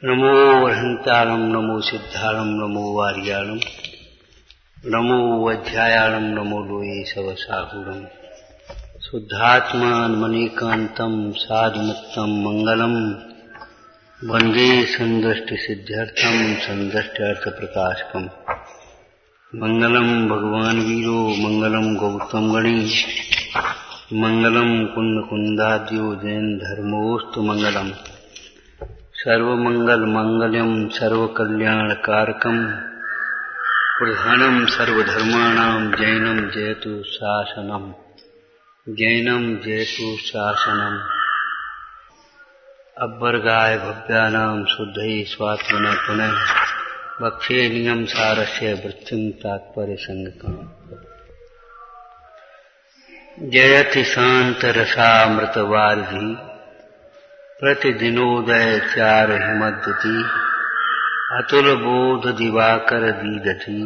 नमो अर्हंतारं नमो सिद्धारं नमो वार्याणं नमो अध्यायाणं नमो लोये सवसाहुरं शुद्धात्मान मणिकान्तं साधुमुक्तं मंगलम वंदे संदृष्टि सिद्ध्यर्थं संदृष्ट्यर्थ प्रकाशकम् मंगलम भगवान वीरो मंगलम गौतम गणी मंगलम कुंद कुंदाद्यो जैन धर्मोस्तु मंगलम सर्वमंगल मंगलम सर्वकल्याणकारकम प्रधानम सर्वधर्माणां जैनम जयतु शासनम जैनम जयतु शासनम अब्बरगाय भव्यानां शुद्धये स्वात्मना पुनः वक्षे नियम सारस्य वृत्तिं तात्पर्य संगकम् जयति शांत रसामृतवारिधि प्रतिदिनोदय चार हिमद्युति अतुल बोध दिवाकर दीदति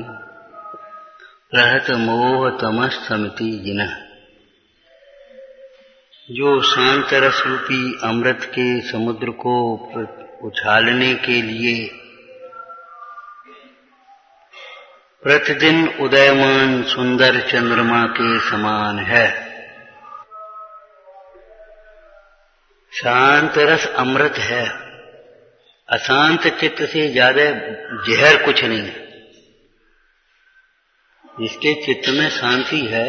रहत मोह तमस्तमिति जिनः। जो शांत रस रूपी अमृत के समुद्र को उछालने के लिए प्रतिदिन उदयमान सुंदर चंद्रमा के समान है। शांत रस अमृत है। अशांत चित्त से ज्यादा जहर कुछ नहीं है। जिसके चित्त में शांति है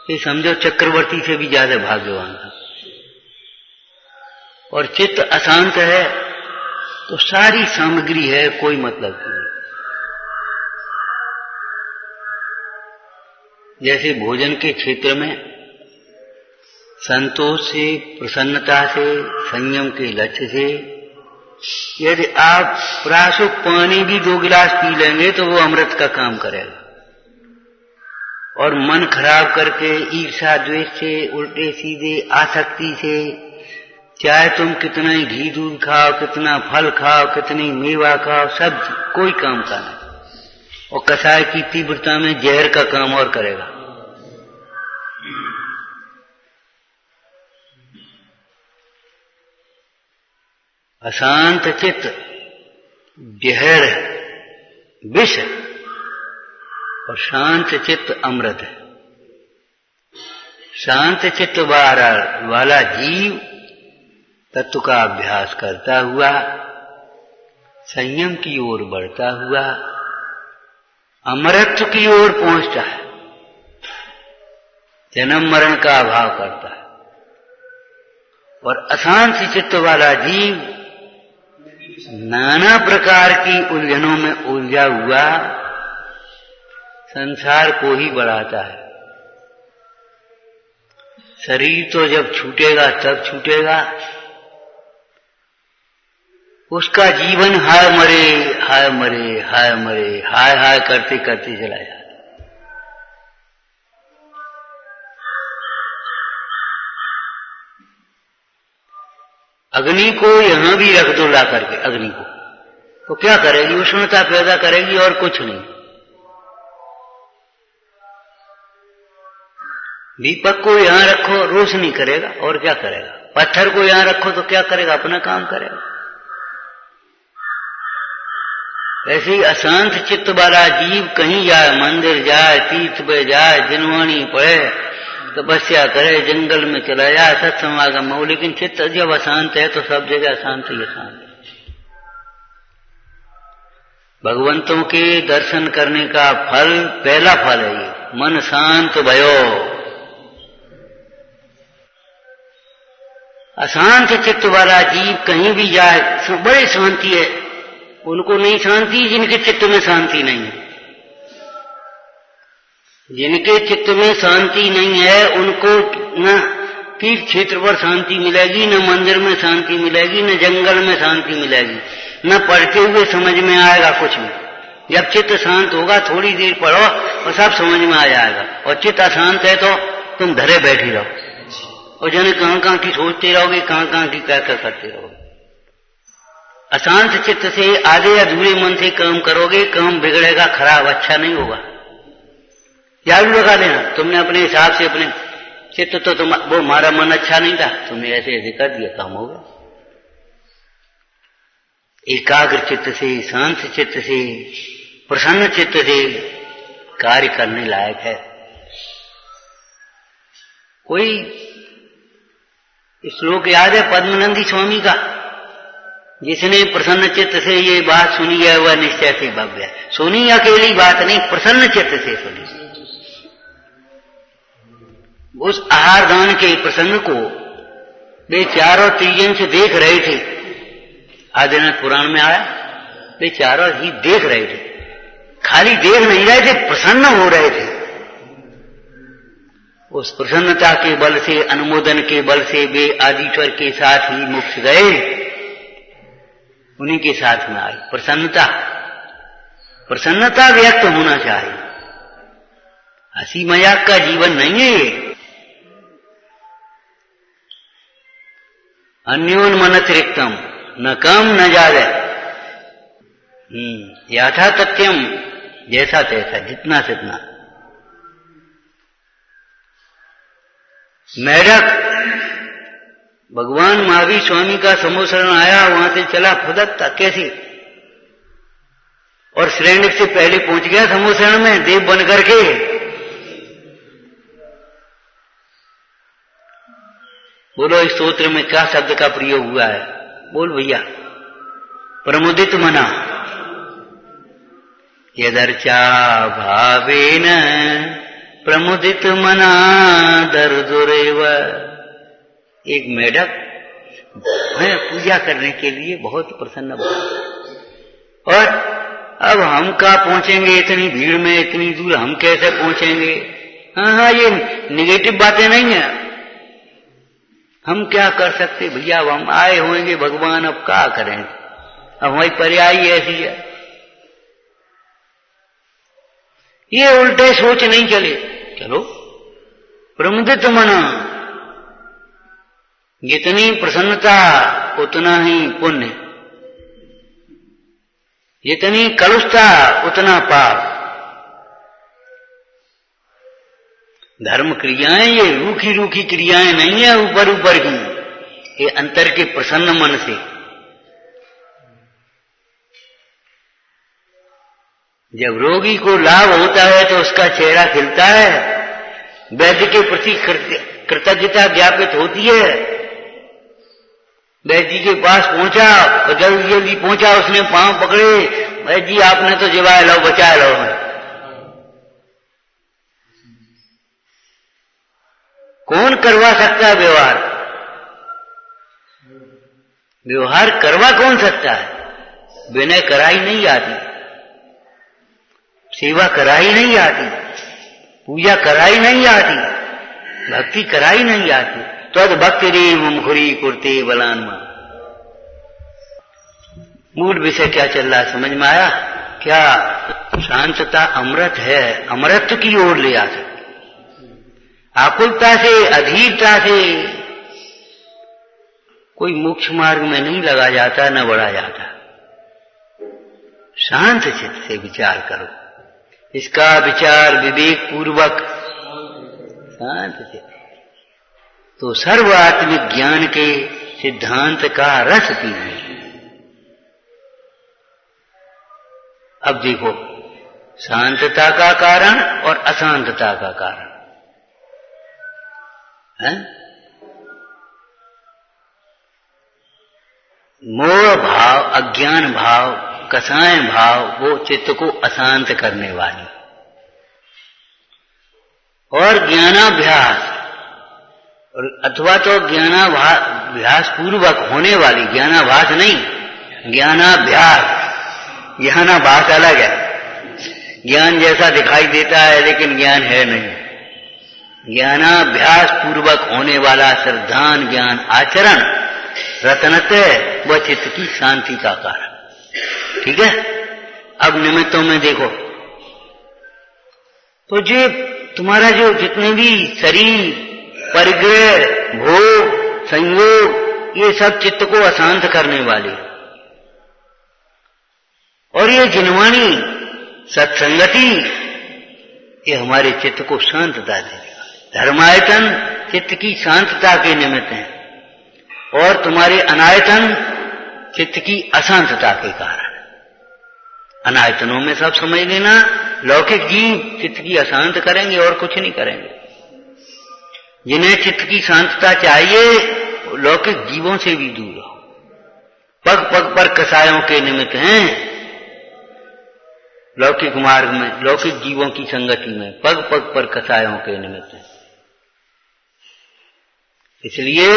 ये समझो चक्रवर्ती से भी ज्यादा भाग्यवान है। और चित्त अशांत है तो सारी सामग्री है कोई मतलब नहीं। जैसे भोजन के क्षेत्र में संतोष से, प्रसन्नता से, संयम के लक्ष्य से यदि आप प्राशुक पानी भी 2 गिलास पी लेंगे तो वो अमृत का काम करेगा। और मन खराब करके ईर्ष्या द्वेष से, उल्टे सीधे आसक्ति से चाहे तुम कितना ही घी दूध खाओ, कितना फल खाओ, कितनी मेवा खाओ, सब कोई काम का नहीं। और कसाय की तीव्रता में जहर का काम और करेगा। अशांत चित्त जहर विष और शांत चित्त अमृत है। शांत चित्त वाला जीव तत्व का अभ्यास करता हुआ संयम की ओर बढ़ता हुआ अमरत्व की ओर पहुंचता है। जन्म मरण का अभाव करता है। और अशांत चित्त वाला जीव नाना प्रकार की उलझनों में उलझा हुआ संसार को ही बढ़ाता है। शरीर तो जब छूटेगा तब छूटेगा। उसका जीवन हाय मरे हाय मरे हाय मरे हाय हाय करते करते चला जाता। अग्नि को यहां भी रख दो ला करके अग्नि को तो क्या करेगी? उष्णता पैदा करेगी और कुछ नहीं। दीपक को यहां रखो रोशनी करेगा और क्या करेगा? पत्थर को यहां रखो तो क्या करेगा? अपना काम करेगा। ऐसी अशांत चित्त वाला जीव कहीं जाए, मंदिर जाए, तीर्थ पे जाए, जिनवाणी पढ़े, तपस्या करे, जंगल में चला जाए, सत्समागम हो, लेकिन चित्त जब अशांत है तो सब जगह अशांत ही अशांत है। भगवंतों के दर्शन करने का फल, पहला फल है ये, मन शांत भयो। अशांत चित्त वाला जीव कहीं भी जाए बड़ी शांति है। उनको नहीं शांति जिनके चित्त में शांति नहीं है। जिनके चित्त में शांति नहीं है उनको न तीर्थ क्षेत्र पर शांति मिलेगी, न मंदिर में शांति मिलेगी, न जंगल में शांति मिलेगी, न पढ़ते हुए समझ में आएगा कुछ भी। जब चित्त शांत होगा थोड़ी देर पढ़ो और सब समझ में आ जाएगा। और चित्त अशांत है तो तुम धरे बैठी रहो और जाने कहां की सोचते रहोगे, कहां की क्या करते रहोगे। अशांत चित्त से आधे अधूरे मन से काम करोगे, काम बिगड़ेगा, खराब, अच्छा नहीं होगा। झाड़ू लगा देना तुमने अपने हिसाब से, अपने चित्त तो तुम वो हमारा मन अच्छा नहीं था, तुमने ऐसे ऐसे कर दिया, काम हो गया। एकाग्र चित्त से, शांत चित्त से, प्रसन्न चित्त से कार्य करने लायक है। कोई श्लोक याद है पद्मनंदी स्वामी का, जिसने प्रसन्न चित्त से ये बात सुनी है वह निश्चय से भव्य है। सुनी अकेली बात नहीं, प्रसन्न चित्त से सुनी। उस आहार दान के प्रसंग को वे चारों तीजन से देख रहे थे। आदिनाथ पुराण में आया, वे चारों ही देख रहे थे, खाली देख नहीं रहे थे, प्रसन्न हो रहे थे। उस प्रसन्नता के बल से, अनुमोदन के बल से वे आदिश्वर के साथ ही मोक्ष गए, उन्हीं के साथ में आई प्रसन्नता। प्रसन्नता व्यक्त होना चाहिए, हंसी मजाक का जीवन नहीं है ये। अन्योन्मनतिरिक्तम, न कम न ज्यादा, यथा तथ्यम, जैसा तैसा, जितना तितना। मेढक भगवान महावीर स्वामी का सम्मोहन आया, वहां से चला फुदकता कैसे, और श्रेणिक से पहले पहुंच गया सम्मोहन में देव बन करके। बोलो इस स्तोत्र में क्या शब्द का प्रयोग हुआ है? बोल भैया। प्रमुदित मना, यदर्चा भावेन प्रमुदित मना दर्दुरेव। एक मेढक है पूजा करने के लिए बहुत प्रसन्न हुआ, और अब हम कहाँ पहुंचेंगे इतनी भीड़ में, इतनी दूर हम कैसे पहुंचेंगे? हाँ, ये निगेटिव बातें नहीं है। हम क्या कर सकते भैया, अब हम आए होंगे भगवान, अब क्या करें, अब हमारी पर्याय ऐसी है। ये उल्टे सोच नहीं चले। चलो प्रमुदित मना, जितनी प्रसन्नता उतना ही पुण्य, जितनी कलुषता उतना पाप। धर्म क्रियाएं ये रूखी रूखी क्रियाएं नहीं है ऊपर ऊपर की, ये अंतर के प्रसन्न मन से। जब रोगी को लाभ होता है तो उसका चेहरा खिलता है, वैद्य के प्रति कृतज्ञता ज्ञापित होती है। वैद्य जी के पास पहुंचा और जल्दी जल्दी पहुंचा, उसने पांव पकड़े, वैद्य जी आपने तो जिवाए लो, बचाए लो। कौन करवा सकता है व्यवहार? व्यवहार करवा कौन सकता है? विनय कराई नहीं आती, सेवा कराई नहीं आती, पूजा कराई नहीं आती, भक्ति कराई नहीं आती। तो भक्ति रे मुखरी कुर्ते बलानमा। मूल विषय क्या चल रहा है समझ में आया? क्या शांतता अमृत है, अमृत की ओर ले आ सकती। आकुलता से, अधीरता से कोई मोक्ष मार्ग में नहीं लगा जाता, न बढ़ा जाता। शांत चित्त से विचार करो, इसका विचार विवेक पूर्वक शांत चित्त, तो सर्वात्मिक ज्ञान के सिद्धांत का रस पीजिए। अब देखो, शांतता का कारण और अशांतता का कारण है मोह भाव, अज्ञान भाव, कसाय भाव, वो चित्त को अशांत करने वाली। और ज्ञानाभ्यास, और अथवा तो ज्ञानाभ्यास पूर्वक होने वाली, ज्ञानाभास नहीं, ज्ञानाभ्यास। ज्ञानाभास अलग है, ज्ञान जैसा दिखाई देता है लेकिन ज्ञान है नहीं। ज्ञानाभ्यास पूर्वक होने वाला श्रद्धान ज्ञान आचरण रत्नतः वह चित्त की शांति का कारण। ठीक है, अब निमित्तों में देखो तो जो तुम्हारा जो जितने भी शरीर, परिग्रह, भोग, संयोग, ये सब चित्त को अशांत करने वाले, और ये जिनवाणी सत्संगति ये हमारे चित्त को शांतता देगा। धर्मायतन चित्त की शांतता के निमित्त है, और तुम्हारे अनायतन चित्त की अशांतता के कारण। अनायतनों में सब समझ लेना, लौकिक जीव चित्त की अशांत करेंगे और कुछ नहीं करेंगे। जिन्हें चित्त की शांतता चाहिए लौकिक जीवों से भी दूर हो। पग पग पर कसायों के निमित्त हैं लौकिक मार्ग में, लौकिक जीवों की संगति में पग पग पर कसायों के निमित्त हैं। इसलिए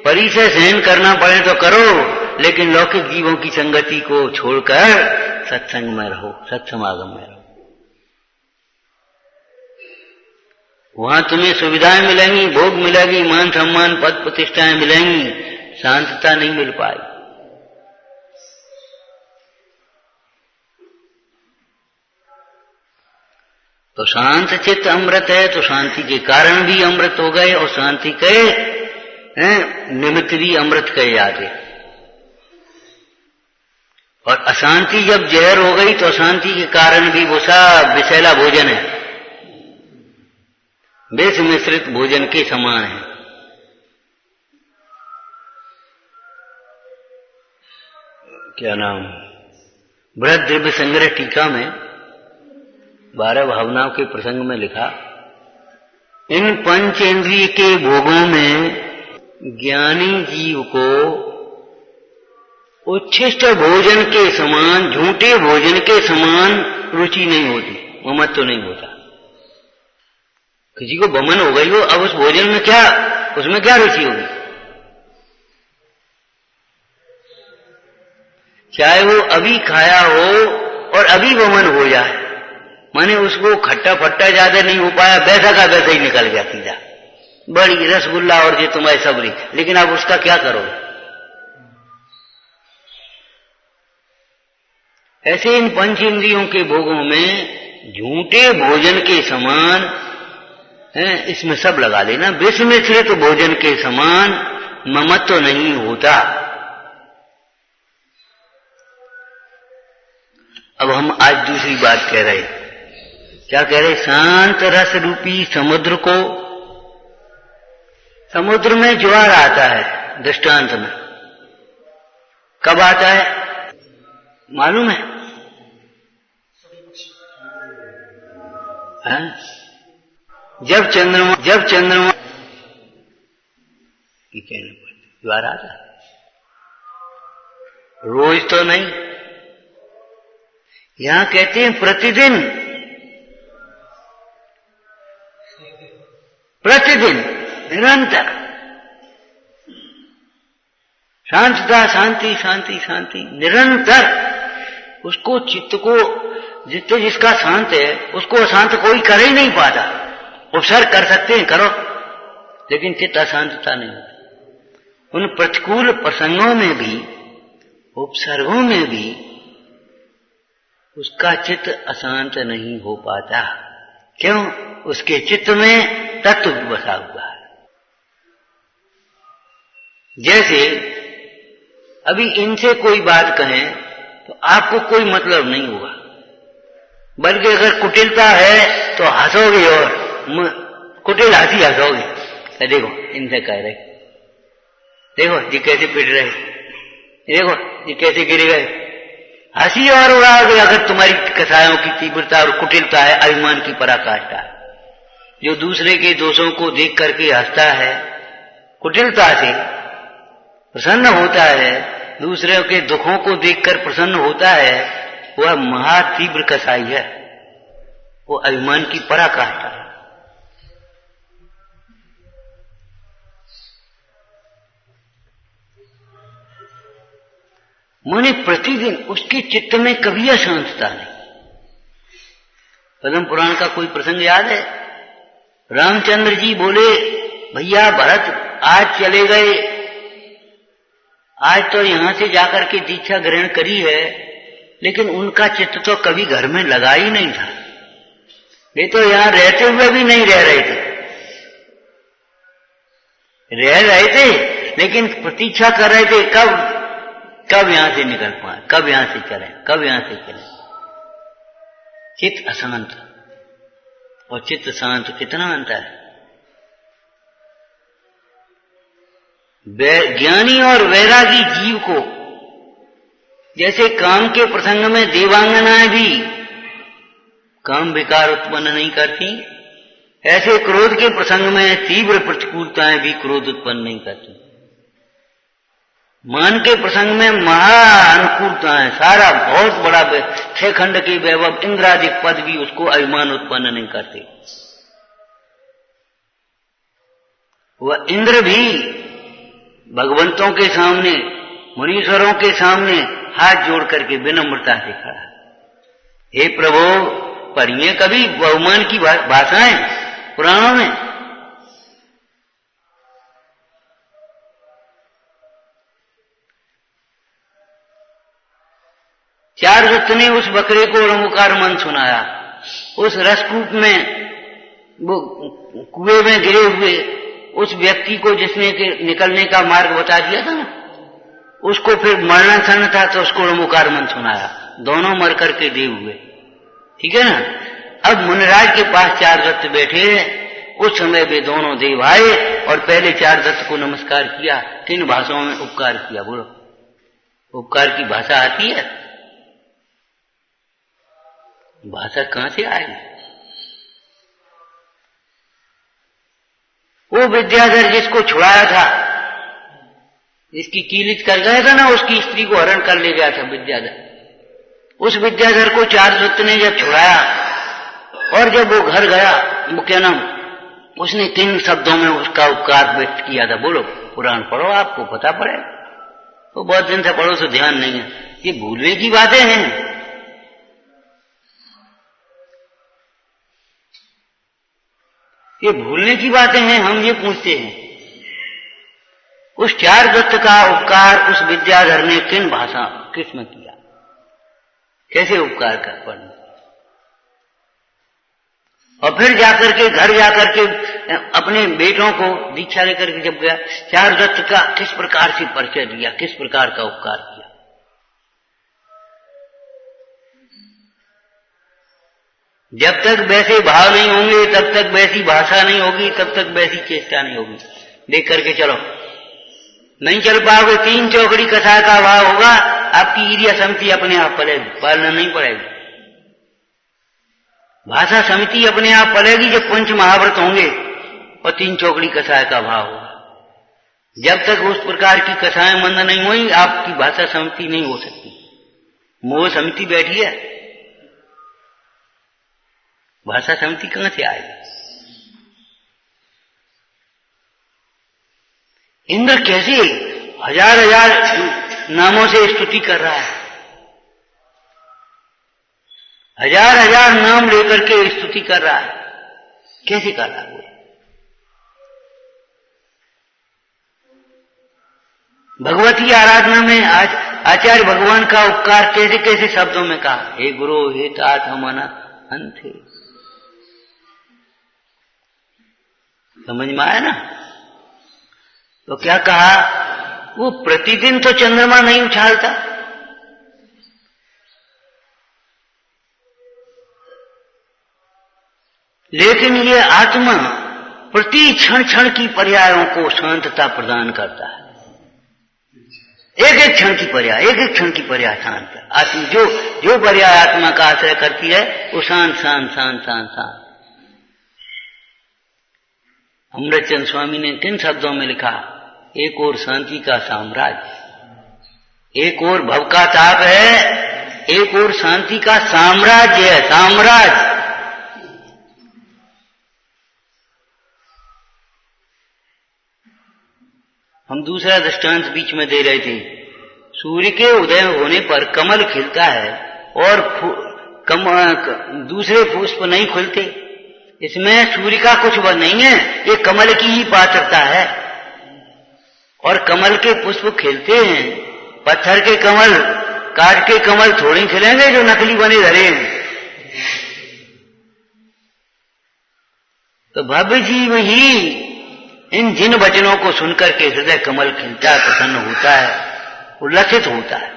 परिचय सहन करना पड़े तो करो, लेकिन लौकिक जीवों की संगति को छोड़कर सत्संग में रहो, सत्समागम में रहो। वहां तुम्हें सुविधाएं मिलेंगी, भोग मिलेगी, मान सम्मान पद प्रतिष्ठाएं मिलेंगी, शांतता नहीं मिल पाई। तो शांत चित्त अमृत है, तो शांति के कारण भी अमृत हो गए और शांति के निमित्त भी अमृत कहे जाते। और अशांति जब जहर हो गई तो अशांति के कारण भी वो सब विषैला भोजन है, विष मिश्रित भोजन के समान है। क्या नाम, बृहद दिव्य संग्रह टीका में 12 भावनाओं के प्रसंग में लिखा, इन पंचेंद्रिय के भोगों में ज्ञानी जीव को उच्छिष्ट भोजन के समान, झूठे भोजन के समान रुचि नहीं होती, ममत्व तो नहीं होता। किसी को बमन हो गई हो, अब उस भोजन में क्या, उसमें क्या रुचि होगी? चाहे वो अभी खाया हो और अभी बमन हो जाए, माने उसको खट्टा फट्टा ज्यादा नहीं हो पाया, वैसा का वैसा ही निकल गया सीधा, बड़ी रसगुल्ला और ये तुम्हारी सबरी, लेकिन अब उसका क्या करोगे? ऐसे इन पंच इंद्रियों के भोगों में झूठे भोजन के समान है, इसमें सब लगा लेना, विष मिश्रित तो भोजन के समान ममत्व तो नहीं होता। अब हम आज दूसरी बात कह रहे, क्या कह रहे? शांत रस रूपी समुद्र को, समुद्र में ज्वार आता है दृष्टांत में, कब आता है मालूम है? जब चंद्रमा की कहने पर ज्वार आता है, रोज तो नहीं। यहां कहते हैं प्रतिदिन, प्रतिदिन निरंतर शांतता, शांति शांति शांति निरंतर। उसको चित्त को जितने जिसका शांत है उसको अशांत कोई कर ही नहीं पाता। उपसर्ग कर सकते हैं, करो, लेकिन चित्त अशांतता नहीं होती। उन प्रतिकूल प्रसंगों में भी, उपसर्गों में भी उसका चित्त अशांत नहीं हो पाता। क्यों? उसके चित्त में तत्व बसा हुआ है। जैसे अभी इनसे कोई बात कहें तो आपको कोई मतलब नहीं होगा, बल्कि अगर कुटिलता है तो हंसोगे और कुटिल हंसी हंसोगे। देखो इनसे कह रहे, देखो ये कैसे पिट रहे, देखो ये कैसे गिर गए, हंसी और उड़ाओगे अगर तुम्हारी कसायों की तीव्रता और कुटिलता है, अभिमान की पराकाष्ठा है। जो दूसरे के दोषों को देख करके हंसता है, कुटिलता से प्रसन्न होता है, दूसरे के दुखों को देखकर प्रसन्न होता है, वह महातीव्र कसाई है, वो अभिमान की पराकाष्ठा है। माने प्रतिदिन उसके चित्त में कभी अशांतता नहीं। पद्म पुराण का कोई प्रसंग याद है? रामचंद्र जी बोले, भैया भरत आज चले गए, आज तो यहां से जाकर के दीक्षा ग्रहण करी है, लेकिन उनका चित्त तो कभी घर में लगा ही नहीं था। वे तो यहां रहते हुए भी नहीं रह रहे थे, रह रहे थे लेकिन प्रतीक्षा कर रहे थे कब यहां से निकल पाए, कब यहां से चले, कब यहां से चले। चित्त अशांत और चित्त शांत कितना अंतर है। ज्ञानी और वैरागी जीव को जैसे काम के प्रसंग में देवांगनाएं भी काम विकार उत्पन्न नहीं करती, ऐसे क्रोध के प्रसंग में तीव्र प्रतिकूलताएं भी क्रोध उत्पन्न नहीं करती। मान के प्रसंग में महाअनुकूलताएं, सारा बहुत बड़ा 6 खंड के वैभव इंद्रादिक पद भी उसको अभिमान उत्पन्न नहीं करते। वह इंद्र भी भगवंतों के सामने, मुनीश्वरों के सामने हाथ जोड़ करके विनम्रता से खड़ा, हे प्रभु, पढ़िए कभी बहुमान की भाषाएं पुराणों में। चार दत्त ने उस बकरे को रंगकार मन सुनाया, उस रसकूप में, वो कुएं में गिरे हुए उस व्यक्ति को जिसने निकलने का मार्ग बता दिया था ना, उसको फिर मरणासन्न था तो उसको रंगकार मन सुनाया, दोनों मर करके देव हुए। ठीक है ना। अब मुनराज के पास चार दत्त बैठे, उस समय वे दोनों देव आए और पहले चार दत्त को नमस्कार किया। किन भाषाओं में उपकार किया? बोलो, उपकार की भाषा आती है? भाषा कहां से आएगी? वो विद्याधर जिसको छुड़ाया था, जिसकी कीलिच कर गया था ना, उसकी स्त्री को हरण कर ले गया था विद्याधर। उस विद्याधर को चार दत्त ने जब छुड़ाया और जब वो घर गया, वो क्या नाम, उसने किन शब्दों में उसका उपकार व्यक्त किया था? बोलो, पुराण पढ़ो, आपको पता पड़ेगा। तो बहुत दिन से पढ़ो तो ध्यान नहीं है, ये भूलने की बातें हैं। ये भूलने की बातें हैं। हम ये पूछते हैं, उस चार दत्त का उपकार उस विद्याधर ने किन भाषा, किसमें किया? कैसे उपकार कर पढ़ने? और फिर जाकर के घर जाकर के अपने बेटों को दीक्षा लेकर के जब गया, चार दत्त का किस प्रकार से परिचय दिया, किस प्रकार का उपकार किया? जब तक वैसे भाव नहीं होंगे, तब तक वैसी भाषा नहीं होगी, तब तक वैसी चेष्टा नहीं होगी। देख करके चलो, नहीं चल पाओगे। 3 चौकड़ी कथा का भाव होगा, आपकी ईर्ष्या समिति अपने आप पलेगी, पालना नहीं पड़ेगी। भाषा समिति अपने आप पलेगी जब 5 महाव्रत होंगे और 3 चौकड़ी कथा का भाव होगा। जब तक उस प्रकार की कथाएं मंद नहीं हुई, आपकी भाषा समिति नहीं हो सकती। मोह समिति बैठी है, भाषा समिति कहां से आएगी? इंद्र कैसे हजार हजार नामों से स्तुति कर रहा है, हजार हजार नाम लेकर के स्तुति कर रहा है, कैसे कर रहा है? भगवती आराधना में आज आचार्य भगवान का उपकार कैसे कैसे शब्दों में कहा, हे गुरु, हे तात हमना अंत। समझ में आया ना? तो क्या कहा, वो प्रतिदिन तो चंद्रमा नहीं उछालता, लेकिन ये आत्मा प्रति क्षण क्षण की पर्यायों को शांतता प्रदान करता है। एक एक क्षण की पर्याय, एक एक क्षण की पर्याय शांत। आत्मा जो पर्याय आत्मा का आश्रय करती है वो शांत शांत शांत शांत शांत। अमृतचंद स्वामी ने किन शब्दों में लिखा, एक और शांति का साम्राज्य, एक और भव का ताप है, एक और शांति का साम्राज्य है, साम्राज्य। हम दूसरा दृष्टांत बीच में दे रहे थे, सूर्य के उदय होने पर कमल खिलता है और दूसरे पुष्प नहीं खुलते। इसमें सूर्य का कुछ वह नहीं है, ये कमल की ही पात्रता है। और कमल के पुष्प खिलते हैं, पत्थर के कमल, काट के कमल थोड़ी खिलेंगे जो नकली बने धरे हैं। तो भव्य जीव ही इन जिन वचनों को सुनकर के हृदय कमल खिलता है, प्रसन्न होता है, उल्लसित होता है।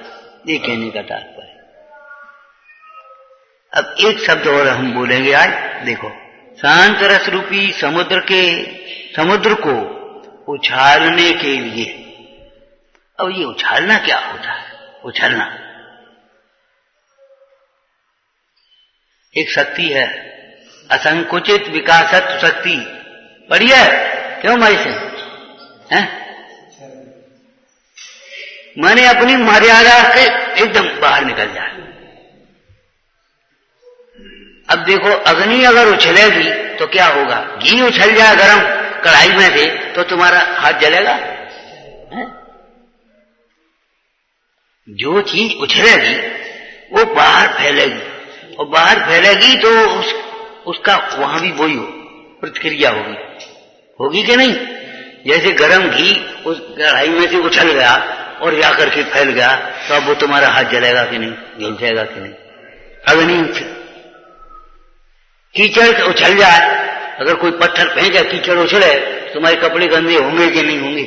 ये कहने का तात्पर्य। अब एक शब्द और हम बोलेंगे आज, देखो, शांत रस रूपी समुद्र को उछालने के लिए। अब ये उछालना क्या होता है? उछलना एक शक्ति है, असंकुचित विकासत्व शक्ति। पढ़ी है क्यों भाई से? हैं? माने अपनी मर्यादा से एकदम बाहर निकल जाए। अब देखो, अग्नि अगर उछलेगी तो क्या होगा? घी उछल जाए गरम कढ़ाई में से तो तुम्हारा हाथ जलेगा? है? जो चीज उछलेगी वो बाहर फैलेगी, और बाहर फैलेगी तो उसका वहां भी वही प्रतिक्रिया होगी कि नहीं? जैसे गरम घी उस कढ़ाई में से उछल गया और जाकर के फैल गया, तो अब वो तुम्हारा हाथ जलेगा कि नहीं? जल जाएगा कि नहीं? अग्नि कीचड़ उछल जाए, अगर कोई पत्थर फेंके कीचड़ उछले, तुम्हारे कपड़े गंदे होंगे कि नहीं होंगे?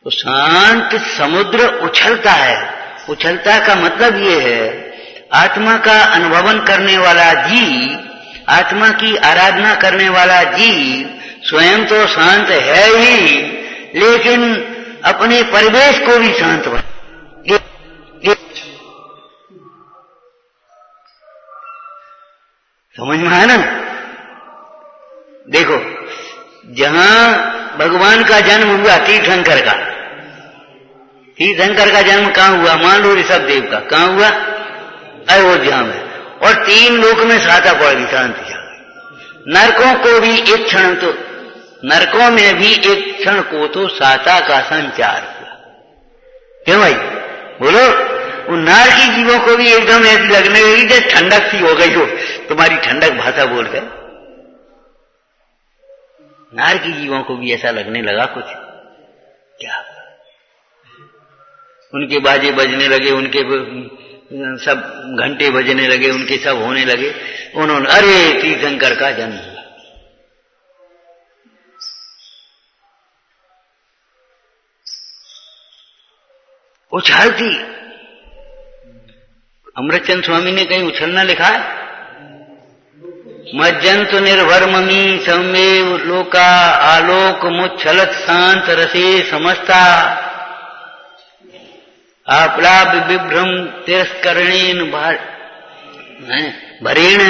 तो शांत समुद्र उछलता है। उछलता का मतलब ये है, आत्मा का अनुभवन करने वाला जीव, आत्मा की आराधना करने वाला जीव स्वयं तो शांत है ही, लेकिन अपने परिवेश को भी शांत बना। समझ में है ना? देखो, जहां भगवान का जन्म हुआ, तीर्थंकर का जन्म कहां हुआ? मान लो ऋषभदेव का कहां हुआ? अयोध्या में। और 3 लोक में साता पड़ गई, शांति छा गई। नरकों को भी एक क्षण तो, नरकों में भी एक क्षण को तो साता का संचार हुआ। क्यों भाई बोलो? उन नारकी जीवों को भी एकदम ऐसी लगने लगी जैसे ठंडक सी हो गई हो, तुम्हारी ठंडक भाषा बोल कर। नारकी जीवों को भी ऐसा लगने लगा कुछ, क्या उनके बाजे बजने लगे, उनके सब घंटे बजने लगे, उनके सब होने लगे। उन्होंने, अरे तीर्थंकर का जन्म हुआ। उछालती, अमृतचंद स्वामी ने कहीं उछलना लिखा है? मज्जंतु निर्भर ममी समेव लोका आलोक मुच्छलत शांत रसे समस्ता आप्लाव विभ्रम तिरस्करणेन भरेण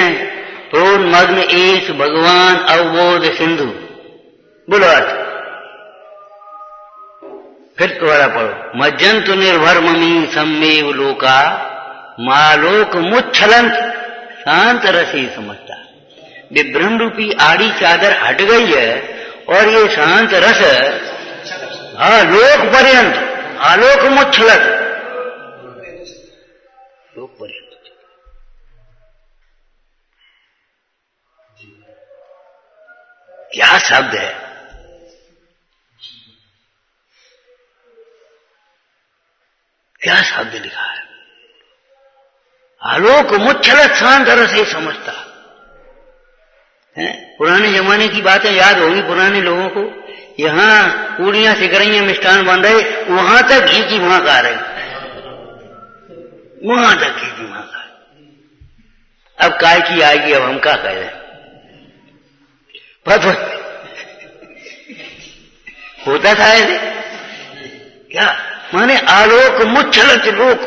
प्रोन्मग्न एस भगवान अवबोध सिंधु। बोलो अर्थ फिर दोबारा पढ़ो। मज्जंतु निर्भर ममी समेव लोका मालोक मुच्छलंत शांत रसी समझता। विभ्रम रूपी आड़ी चादर हट गई है और ये शांत रस लोक पर्यंत, आलोक मुच्छलत, लोक पर्यंत। क्या शब्द है! क्या शब्द लिखा है! आलोक मुच्छलत शांत रस ही समझता है। पुराने जमाने की बातें याद होगी पुराने लोगों को। यहां पूड़ियां सिकरैया मिष्ठान बन रहे, वहां तक घी की महक आ रही, वहां तक घी की महक आ रही। अब काय की आएगी, अब हम क्या कह रहे हैं? होता था ऐसे क्या? माने आलोक मुच्छलत लोक।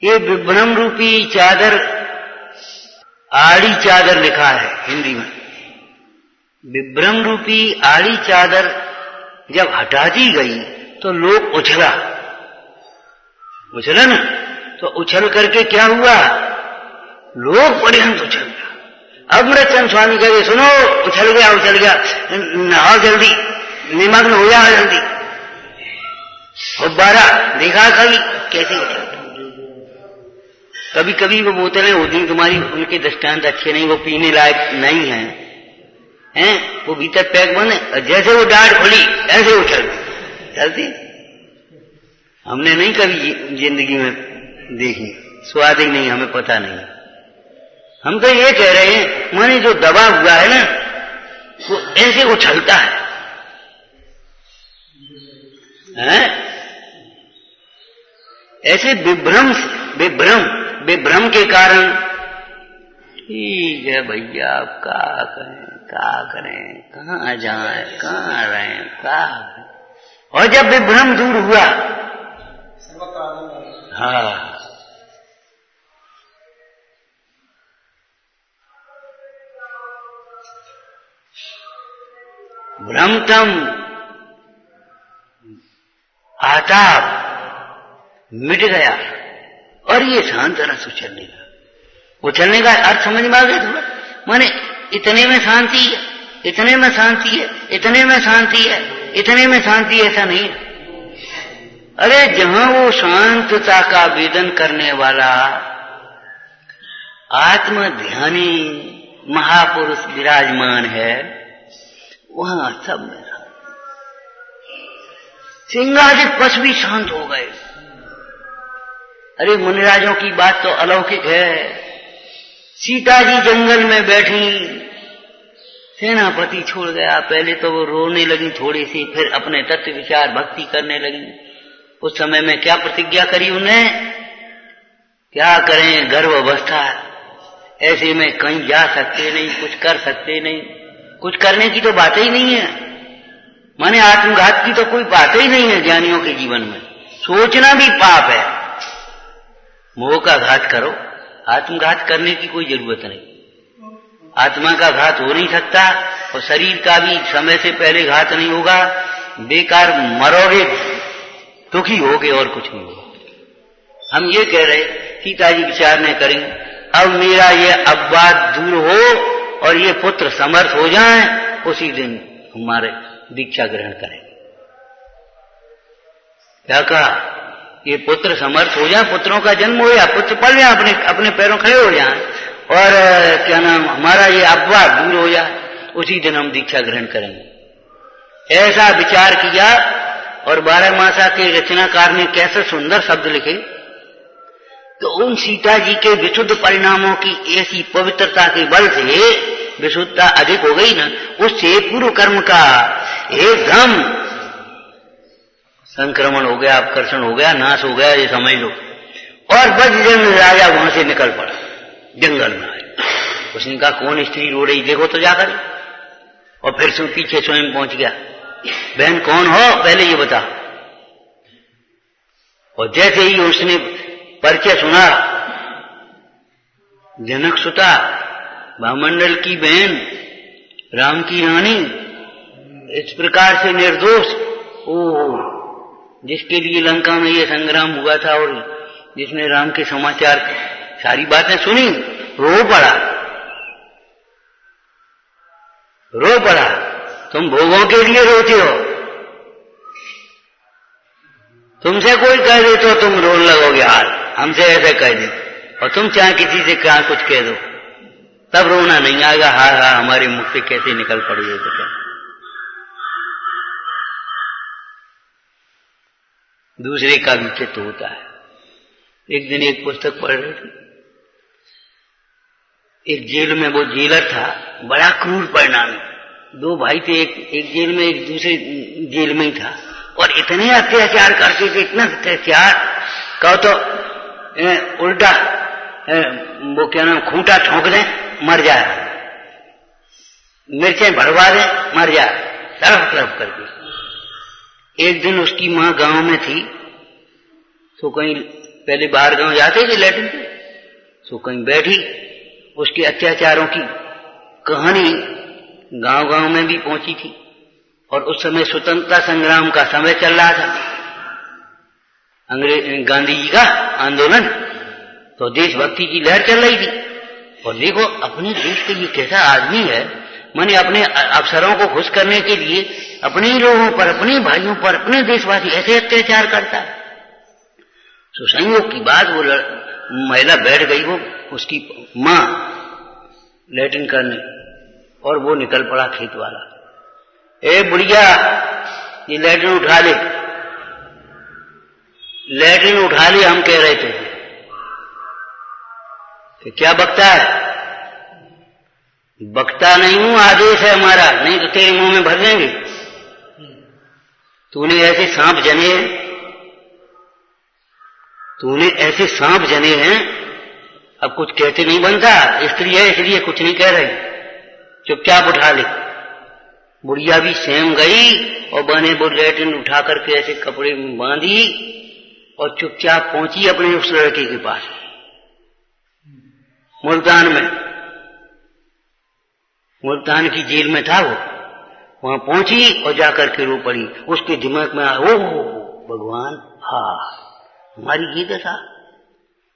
ये विभ्रम रूपी चादर, आड़ी चादर लिखा है हिंदी में। विभ्रम रूपी आड़ी चादर जब हटा दी गई तो लोग उछला ना, तो उछल करके क्या हुआ? लोग पर्यंत उछल गया। अमृतचंद स्वामी कहे, सुनो, उछल गया, नहाओ जल्दी, निमग्न हो जाओ जल्दी। फुब्बारा देखा कभी कैसे उछल? कभी कभी वो बोतलें होती तुम्हारी, उनके दृष्टांत अच्छे नहीं, वो पीने लायक नहीं हैं, वो भीतर पैक बंद है, जैसे वो डाढ़ खुली ऐसे उछल चलती। हमने नहीं कभी जिंदगी में देखी, स्वाद ही नहीं, हमें पता नहीं। हम तो ये कह रहे हैं, माने जो दबा हुआ है ना, वो ऐसे उछलता है, ऐसे विभ्रम के कारण। ठीक है भैया, आप क्या करें, कहाँ जाएं, कहाँ रहें, क्या। और जब विभ्रम दूर हुआ हाँ, भ्रमतम आताप मिट गया और ये शांत रस उछलने का। उछलने का अर्थ समझ में आ गया थोड़ा? माने इतने में शांति है, इतने में शांति है, इतने में शांति है, इतने में शांति, ऐसा नहीं है। अरे जहां वो शांतता का वेदन करने वाला आत्म ध्यानी महापुरुष विराजमान है, वहां सब में सिंहासित पशु भी शांत हो गए। अरे मुनिराजों की बात तो अलौकिक है। सीता जी जंगल में बैठी, सेनापति छोड़ गया, पहले तो वो रोने लगी थोड़ी सी, फिर अपने तत्व विचार भक्ति करने लगी। उस समय में क्या प्रतिज्ञा करी उन्हें? क्या करें, गर्भ अवस्था, ऐसे में कहीं जा सकते नहीं, कुछ कर सकते नहीं, कुछ करने की तो बात ही नहीं है। माने आत्मघात की तो कोई बात ही नहीं है ज्ञानियों के जीवन में। सोचना भी पाप है। मोह का घात करो, आत्मघात करने की कोई जरूरत नहीं। आत्मा का घात हो नहीं सकता और शरीर का भी समय से पहले घात नहीं होगा। बेकार मरोगे, दुखी होगे और कुछ नहीं होगा। हम ये कह रहे सीता जी विचार नहीं करेंगे, अब मेरा ये अपवाद दूर हो और ये पुत्र समर्थ हो जाए, उसी दिन हमारे दीक्षा ग्रहण करें। क्या कहा? ये पुत्र समर्थ हो जाए, पुत्रों का जन्म हो जाए, पुत्र पल जाए, अपने अपने पैरों खड़े हो जाए और क्या नाम, हमारा ये अपवाद दूर हो जाए, उसी दिन हम दीक्षा ग्रहण करेंगे। ऐसा विचार किया और 12 मासा के रचनाकार ने कैसे सुंदर शब्द लिखे। तो उन सीता जी के विशुद्ध परिणामों की ऐसी पवित्रता के बल से विशुद्धता अधिक हो गई ना, उससे पूर्व कर्म का एकदम संक्रमण हो गया, अपकर्षण हो गया, नाश हो गया, ये समझ लो। और वज्रजन राजा वहां से निकल पड़ा, जंगल में आए। उसने कहा कौन स्त्री रो रही, देखो तो जाकर। और फिर से पीछे स्वयं पहुंच गया, बहन कौन हो पहले ये बता। और जैसे ही उसने परिचय सुना, जनक सुता, भामंडल की बहन, राम की रानी, इस प्रकार से निर्दोष, ओ जिसके लिए लंका में ये संग्राम हुआ था और जिसने राम के समाचार सारी बातें सुनी, रो पड़ा, रो पड़ा। तुम भोगों के लिए रोते हो, तुमसे कोई कह दे तो तुम रोने लगोगे, यार हमसे ऐसे कह दे, और तुम चाहे किसी से क्या कुछ कह दो, तब रोना नहीं आएगा। हाँ हाँ हमारे मुख से कैसे निकल पड़ी है। तो दूसरे का भी चित्त होता है। एक दिन एक पुस्तक पढ़ रहे थे, एक जेल में वो जेलर था, बड़ा क्रूर परिणामी। 2 भाई थे, एक जेल में, एक दूसरे जेल में ही था, और इतने अत्याचार करते थे, इतना अत्याचार कहो तो उल्टा वो क्या नाम, खूंटा ठोक दें मर जाए, मिर्चें भरवा दें मर जाए, तरफ तरफ करके। एक दिन उसकी माँ गांव में थी, तो कहीं पहले बाहर गांव जाते थे लैट्रिन पे, तो कहीं बैठी, उसके अत्याचारों की कहानी गांव गांव में भी पहुंची थी। और उस समय स्वतंत्रता संग्राम का समय चल रहा था, अंग्रेज गांधी जी का आंदोलन, तो देशभक्ति की लहर चल रही थी। और देखो अपने देश के ये कैसा आदमी है, माने अपने अफसरों को खुश करने के लिए अपने ही लोगों पर, अपने भाइयों पर, अपने देशवासी ऐसे अत्याचार करता है। तो संयोग की बात, वो महिला बैठ गई, वो उसकी माँ लैट्रिन करने, और वो निकल पड़ा खेत वाला, ए बुढ़िया ये लैट्रिन उठा ले, लैट्रिन उठा ले, हम कह रहे थे कि क्या बकता है। बकता नहीं हूं, आदेश है हमारा, नहीं तो तेरे मुंह में भर देंगे। तूने ऐसे सांप जने, तूने ऐसे सांप जने हैं, अब कुछ कहते नहीं बनता, स्त्री है इसलिए कुछ नहीं कह रही, चुपचाप उठा ले। बुढ़िया भी सेम गई और बने वो लैट्रिन उठा करके ऐसे कपड़े में बांधी और चुपचाप पहुंची अपने उस लड़के के पास मुल्तान में। मुल्तान की जेल में था वो, वहां पहुंची और जाकर के रो पड़ी। उसके दिमाग में आया, ओ भगवान, हमारी ये दशा।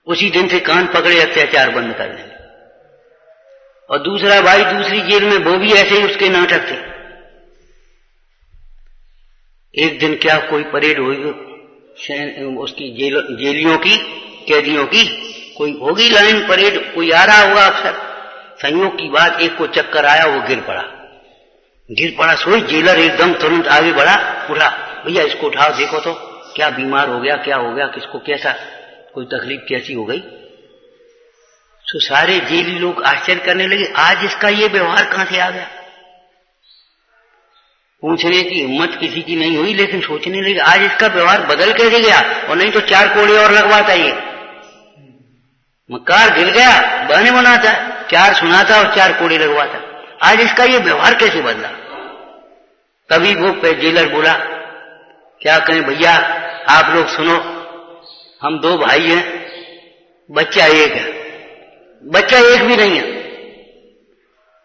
उसी दिन से कान पकड़े अत्याचार बंद कर देंगे। और दूसरा भाई दूसरी जेल में, वो भी ऐसे ही उसके नाटक थे। एक दिन क्या कोई परेड हुई उसकी जेलियों की, कैदियों की, कोई होगी लाइन परेड, कोई आ रहा होगा अक्सर। संयोग की बात, एक को चक्कर आया, वो गिर पड़ा। सोई जेलर एकदम तुरंत आगे बढ़ा, उठा, भैया इसको उठाओ, देखो तो क्या बीमार हो गया, क्या हो गया, किसको कैसा कोई तकलीफ कैसी हो गई। तो सारे जेली लोग आश्चर्य करने लगे, आज इसका ये व्यवहार कहां से आ गया। पूछने की हिम्मत किसी की नहीं हुई, लेकिन सोचने लगे आज इसका व्यवहार बदल कैसे गया। और नहीं तो 4 कोड़े और लगवाता, ये मक्कार गिर गया, बहाने बनाता, 4 सुनाता और 4 कोड़े लगवाता। आज इसका ये व्यवहार कैसे बदला। तभी वो जेलर बोला, क्या कहें भैया, आप लोग सुनो, हम 2 भाई हैं, बच्चा एक है। बच्चा एक भी नहीं है,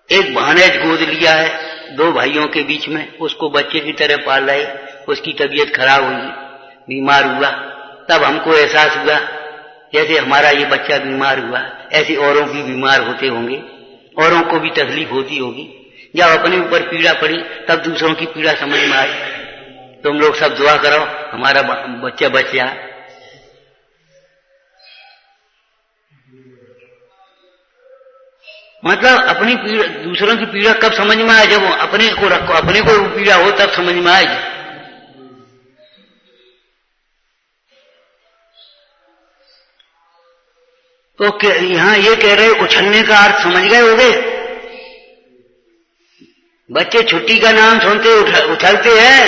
एक भानेज गोद लिया है 2 भाइयों के बीच में, उसको बच्चे की तरह पाल रहे। उसकी तबीयत खराब हुई, बीमार हुआ, तब हमको एहसास हुआ जैसे हमारा ये बच्चा बीमार हुआ, ऐसे औरों भी बीमार होते होंगे, औरों को भी तकलीफ होती होगी। जब अपने ऊपर पीड़ा पड़ी तब दूसरों की पीड़ा समझ में आई। तुम लोग सब दुआ करो हमारा बच्चा बच जाए। मतलब अपनी पीड़ा, दूसरों की पीड़ा कब समझ में आए, जब अपने को रखो, अपने को पीड़ा हो तब समझ में आएगी। तो यहां ये कह रहे उछलने का अर्थ समझ गए होगे। बच्चे छुट्टी का नाम सुनते उछलते हैं,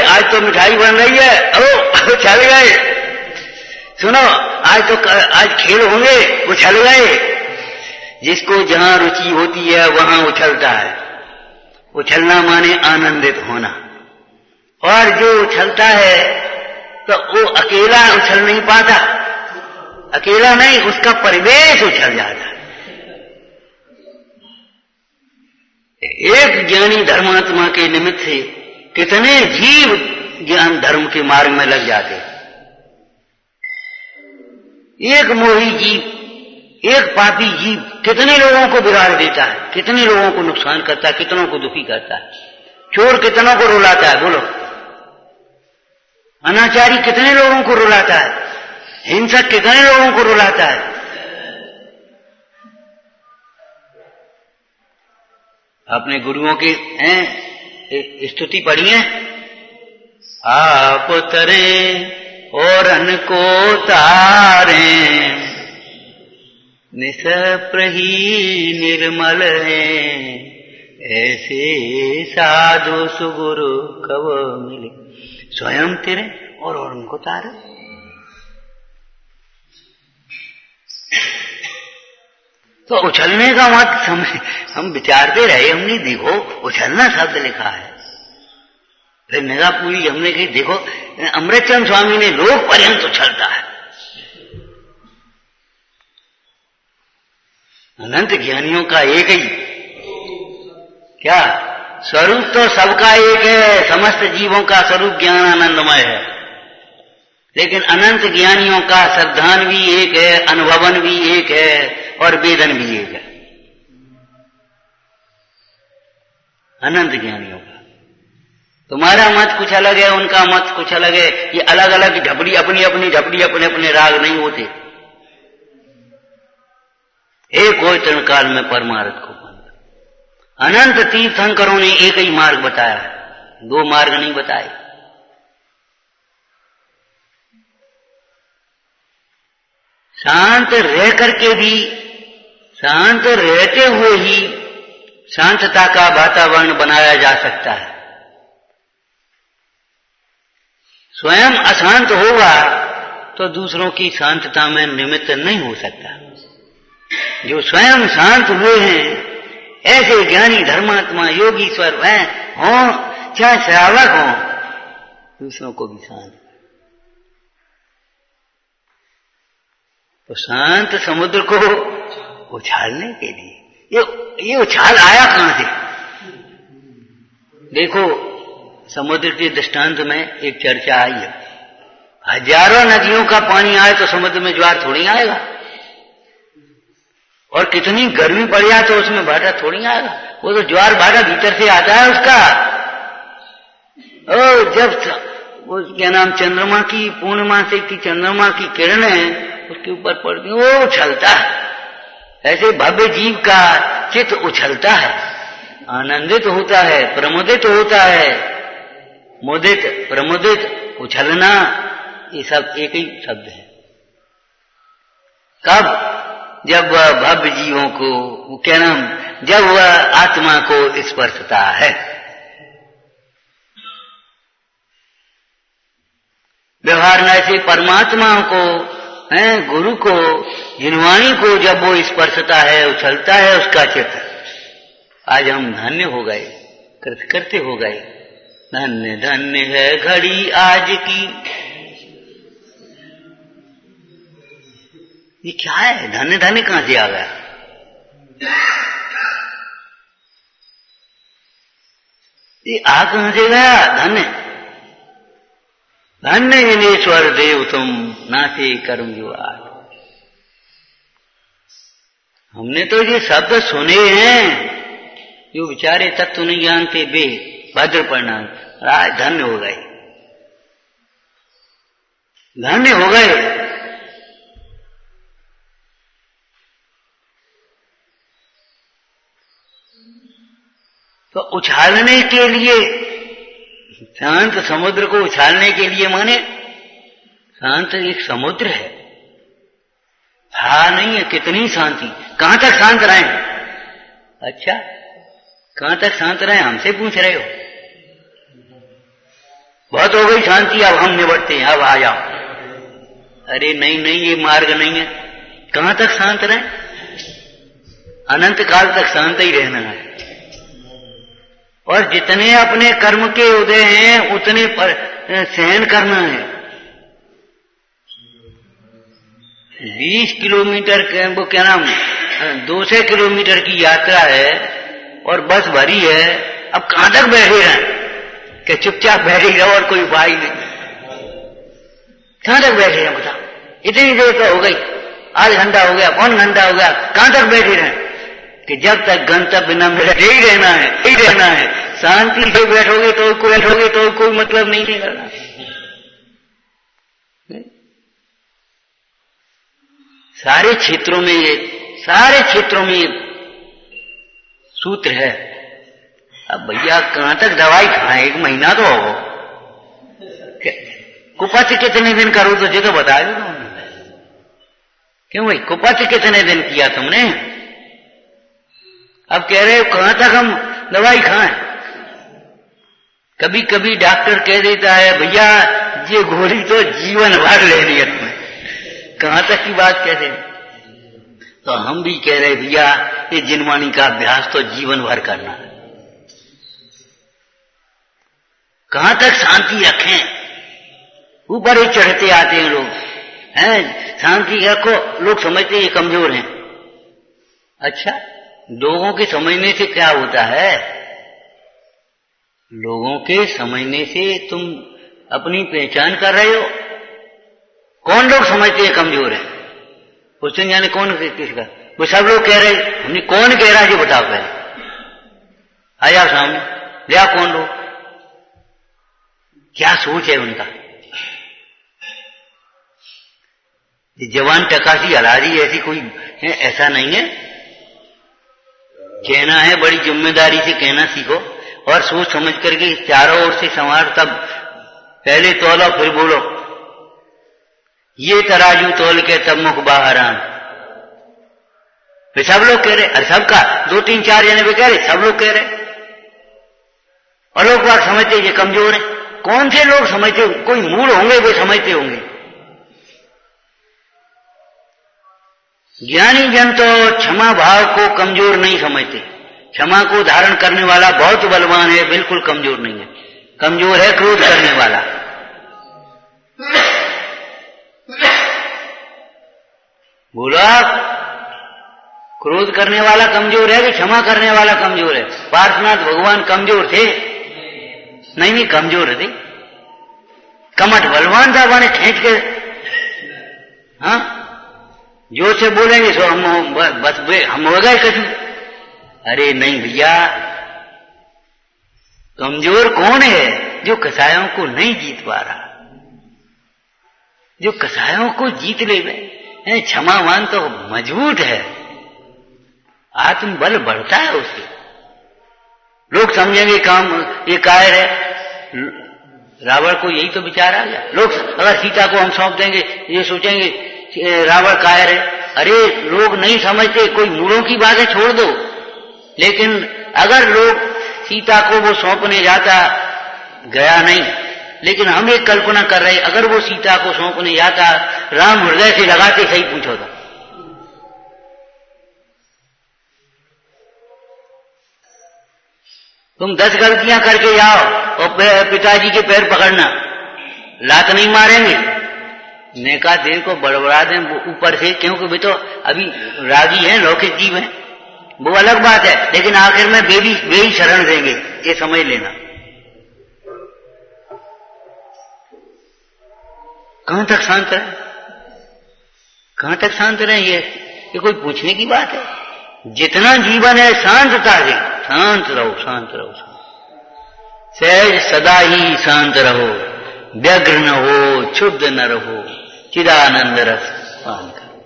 आज तो मिठाई बन रही है, ओ उछल गए। सुनो आज खेल होंगे, उछल गए। जिसको जहां रुचि होती है वहां उछलता है। उछलना माने आनंदित होना। और जो उछलता है तो वो अकेला उछल नहीं पाता, अकेला नहीं, उसका परिवेश उछल जाता है। एक ज्ञानी धर्मात्मा के निमित्त से कितने जीव ज्ञान धर्म के मार्ग में लग जाते। एक मोही जीव, एक पापी जीव कितने लोगों को बिगाड़ देता है, कितने लोगों को नुकसान करता है, कितनों को दुखी करता है। चोर कितनों को रुलाता है, बोलो। अनाचारी कितने लोगों को रुलाता है, हिंसक कितने लोगों को रुलाता है। अपने गुरुओं की स्तुति पढ़ी है, आप तरे और अनको तारें, निसप्रही निर्मल हैं, ऐसे साधु सुगुरु कब मिले। स्वयं तेरे और उनको तारे। तो उछलने का मत हम विचारते रहे, हमने देखो उछलना शब्द लिखा है। फिर निगाह पूरी हमने कही, देखो अमृतचंद स्वामी ने लोक पर्यंत उछलता है। अनंत ज्ञानियों का एक ही क्या स्वरूप, तो सबका एक है। समस्त जीवों का स्वरूप ज्ञान आनंदमय है, लेकिन अनंत ज्ञानियों का श्रद्धान भी एक है, अनुभवन भी एक है और वेदन भी एक है। अनंत ज्ञानियों का। तुम्हारा मत कुछ अलग है, उनका मत कुछ अलग है। ये अलग अलग झपड़ी, अपनी अपनी झपड़ी, अपने अपने राग नहीं होते। एक हो तृणकाल में परमार्थ को पाना। अनंत तीर्थंकरों ने एक ही मार्ग बताया है, 2 मार्ग नहीं बताए। शांत रह करके भी, शांत रहते हुए ही शांतता का वातावरण बनाया जा सकता है। स्वयं अशांत होगा तो दूसरों की शांतता में निमित्त नहीं हो सकता। जो स्वयं शांत हुए हैं, ऐसे ज्ञानी धर्मात्मा योगीश्वर हों, चाहे श्रावक हों, दूसरों को भी शांत। तो शांत समुद्र को उछालने के लिए ये उछाल आया कहां से? देखो, समुद्र के दृष्टांत में एक चर्चा आई है, हजारों नदियों का पानी आए तो समुद्र में ज्वार थोड़ी आएगा, और कितनी गर्मी पड़ जाए तो उसमें भाटा थोड़ी आएगा, वो तो ज्वार भाटा भीतर से आता है उसका। और जब वो क्या नाम चंद्रमा की पूर्णिमा से की चंद्रमा की किरणें उसके ऊपर पड़ती वो उछलता है। ऐसे भव्य जीव का चित्त उछलता है, आनंदित होता है, प्रमुदित होता है। मुदित, प्रमुदित, उछलना, ये सब एक ही शब्द है। कब? जब वह भव्य जीवों को क्या नाम, जब वह आत्मा को स्पर्शता है। व्यवहार में ऐसे परमात्मा को, गुरु को, जिनवाणी को जब वो स्पर्शता है, उछलता है उसका चित्त, आज हम धन्य हो गए, कृतकृत्य हो गए। धन्य धन्य है घड़ी आज की। ये क्या है? धन्य धन्य कहां से आ गया? ये आ कहां से गया? धन्य धन्य जिनेश्वर देव तुम नाचे कर्म युवार। हमने तो ये शब्द सुने हैं, जो बेचारे तत्व नहीं जानते, बे भद्र परिणाम, आज धन्य हो गए, धन्य हो गए। तो उछालने के लिए, शांत समुद्र को उछालने के लिए, माने शांत एक समुद्र है, था नहीं है, कितनी शांति, कहां तक शांत रहे? अच्छा, कहां तक शांत रहे हमसे पूछ रहे हो? बहुत हो गई शांति, अब हम निबटते हैं, अब आ जाओ। अरे नहीं नहीं, ये मार्ग नहीं है। कहां तक शांत रहे? अनंत काल तक शांत ही रहना है। और जितने अपने कर्म के उदय हैं उतने पर सहन करना है। 20 किलोमीटर वो क्या नाम 200 किलोमीटर की यात्रा है और बस भरी है, अब कहां तक बैठे रहें? कि चुपचाप बैठे रहो और कोई उपाय नहीं? कहां तक बैठे हैं बताओ? इतनी देर तो हो गई, आध घंटा हो गया, पौन घंटा हो गया, कहां तक बैठे रहें? कि जब तक गंतव्य न मिले यही रहना है, यही रहना है। शांति से बैठोगे तो कोई मतलब नहीं करना। सारे क्षेत्रों में ये सूत्र है। अब भैया कहां तक दवाई खाएं? 1 महीना तो हो। कुपथ कितने दिन करो तो ये तो बता दो तुमने। क्यों भाई, कुपथ कितने दिन किया तुमने? अब कह रहे हो कहां तक हम दवाई खाएं? कभी कभी डॉक्टर कह देता है भैया ये गोली तो जीवन भर लेनी है तुम्हें। कहां तक की बात कहते हैं? तो हम भी कह रहे भैया ये जिनवाणी का अभ्यास तो जीवन भर करना है। कहां तक शांति रखें? ऊपर ही चढ़ते आते हैं लोग, हैं शांति रखो, लोग समझते हैं कमजोर हैं। अच्छा, लोगों के समझने से क्या होता है? लोगों के समझने से तुम अपनी पहचान कर रहे हो। कौन लोग समझते हैं कमजोर है? उस दिन जाने कौन किसका? वो सब लोग कह रहे, हमने कौन कह रहा है जो बताओ पहले, आ जाओ सामने, ले आओ कौन लोग, क्या सोच है उनका? जवान टकासी हलारी ऐसी कोई है? ऐसा नहीं है। कहना है बड़ी जिम्मेदारी से कहना सीखो और सोच समझ करके चारों ओर से संवार, तब पहले तौलो फिर बोलो। ये तराजू तौल के तब मुख बाहर आन। सब लोग कह रहे, अरे सबका 2 3 4 जने भी कह रहे, सब लोग कह रहे, और लोग बात समझते ये कमजोर है। कौन से लोग समझते? कोई मूड होंगे वे समझते होंगे। ज्ञानी जन तो क्षमा भाव को कमजोर नहीं समझते। क्षमा को धारण करने वाला बहुत बलवान है, बिल्कुल कमजोर नहीं है। कमजोर है क्रोध करने वाला। बोला क्रोध करने वाला कमजोर है कि क्षमा करने वाला कमजोर है? पार्श्वनाथ भगवान कमजोर थे? नहीं, कमजोर थे। कमठ बलवान था, बने खींच के, हाँ, जो से बोलेंगे सो हम बस हम हो गए कछु। अरे नहीं भैया, कमजोर कौन है? जो कसायों को नहीं जीत पा रहा। जो कसायों को जीत ले गए, क्षमावान तो मजबूत है, आत्मबल बढ़ता है उससे। लोग समझेंगे काम ये कायर है। रावण को यही तो विचार आ गया। लोग अगर सीता को हम सौंप देंगे, ये सोचेंगे रावण कायर है। अरे लोग नहीं समझते, कोई मूढ़ों की बातें छोड़ दो। लेकिन अगर लोग सीता को वो सौंपने जाता, गया नहीं, लेकिन हम एक कल्पना कर रहे, अगर वो सीता को सौंपने जाता, राम हृदय से लगाते सही पूछो था। तुम 10 गलतियां करके जाओ और पिताजी के पैर पकड़ना, लात नहीं मारेंगे? ने कहा देर को बड़बड़ा दें ऊपर से, क्योंकि वे तो अभी रागी हैं, लौकिक जीव हैं, वो अलग बात है। लेकिन आखिर में वे ही शरण देंगे, ये समझ लेना। कहां तक शांत रहे? कहां तक शांत रहे? ये कोई पूछने की बात है? जितना जीवन है शांतता से, शांत रहो, शांत रहो, सहज सदा ही शांत रहो, व्यग्र न हो, क्षुब्ध न रहो, चिदानंद रस पान करो।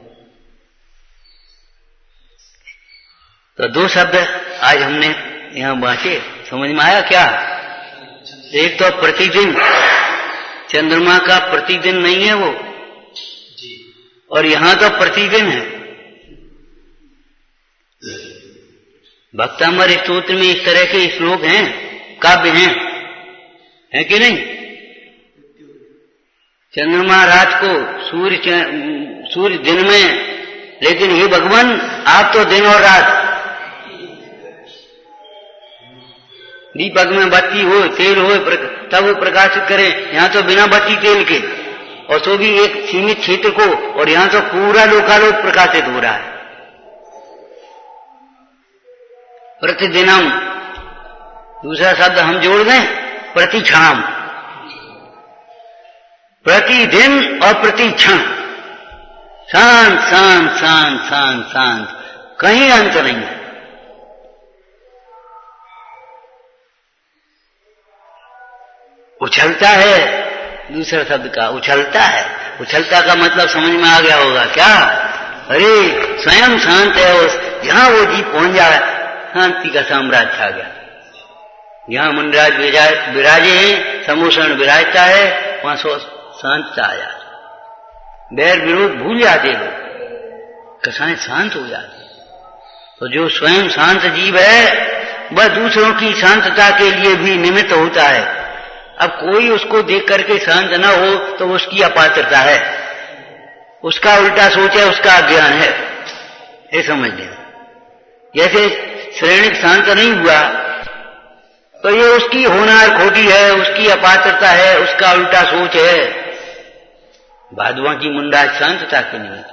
तो 2 शब्द आज हमने यहां बांटे, समझ में आया क्या? एक तो प्रतिदिन, चंद्रमा का प्रतिदिन नहीं है वो, और यहां तो प्रतिदिन है। भक्तामर स्तोत्र में इस तरह के श्लोक हैं, काव्य हैं, है कि नहीं? चंद्रमा रात को, सूर्य दिन में, लेकिन हे भगवान आप तो दिन और रात। दीपक में बत्ती हो, तेल हो, तब वो प्रकाशित करें। यहां तो बिना बत्ती तेल के, और तो भी एक सीमित क्षेत्र को, और यहां तो पूरा लोकालोक प्रकाशित हो रहा है। प्रतिदिनम, दूसरा शब्द हम जोड़ दें, प्रतिक्षणम, प्रतिदिन और प्रतिक्षण, शांत शांत शांत शांत शांत, कहीं अंत नहीं है। उछलता है, दूसरा शब्द का उछलता है। उछलता का मतलब समझ में आ गया होगा क्या? अरे स्वयं शांत है, उस जहां वो जीव पहुंच जाए, शांति का साम्राज्य छा गया। जहां मुंडराज विराजे हैं, समूषण विराजता है, वहां शांतता आ जाती, बैर विरोध भूल जाते लोग, कसाएं शांत हो जाते। तो जो स्वयं शांत जीव है, वह दूसरों की शांतता के लिए भी निमित्त होता है। अब कोई उसको देख करके शांत न हो तो उसकी अपात्रता है, उसका उल्टा सोच है, उसका अज्ञान है, ये समझ लेना। जैसे श्रेणिक शांत नहीं हुआ तो ये उसकी होनार खोटी है, उसकी अपात्रता है, उसका उल्टा सोच है। भादुआ की मुंडाज शांतता के निमित्त,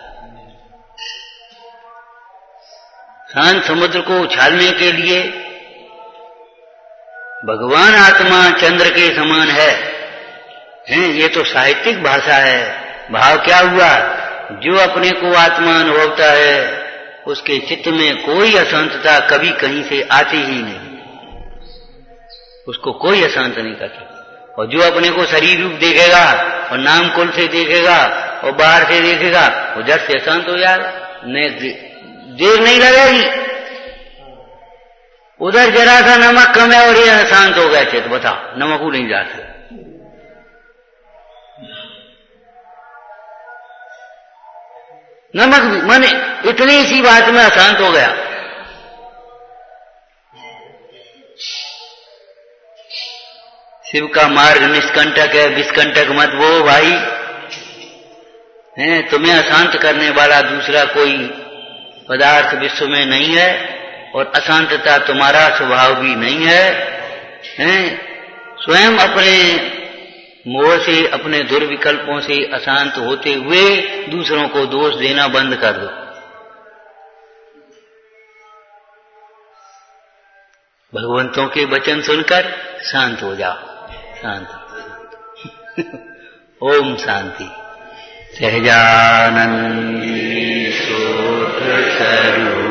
शांत समुद्र को उछालने के लिए भगवान आत्मा चंद्र के समान है। ये तो साहित्यिक भाषा है। भाव क्या हुआ? जो अपने को आत्मा अनुभवता है उसके चित्त में कोई अशांतता कभी कहीं से आती ही नहीं, उसको कोई अशांत नहीं करती। और जो अपने को शरीर रूप देखेगा और नाम कुल से देखेगा और बाहर से देखेगा, वो जट से अशांत हो जाएगा, देर नहीं लगेगी। उधर जरा सा नमक कम है और ये शांत हो गए थे, तो बताओ नमक को नहीं जाते। नमक माने इतनी सी बात में अशांत हो गया। शिव का मार्ग निष्कंटक है, विष्कंटक मत वो भाई है। तुम्हें अशांत करने वाला दूसरा कोई पदार्थ विश्व में नहीं है, और अशांतता तुम्हारा स्वभाव भी नहीं है। स्वयं अपने मोह से, अपने दुर्विकल्पों से अशांत होते हुए दूसरों को दोष देना बंद कर दो। भगवंतों के वचन सुनकर शांत हो जाओ, शांत। ओम शांति। सहजानंद स्वरूप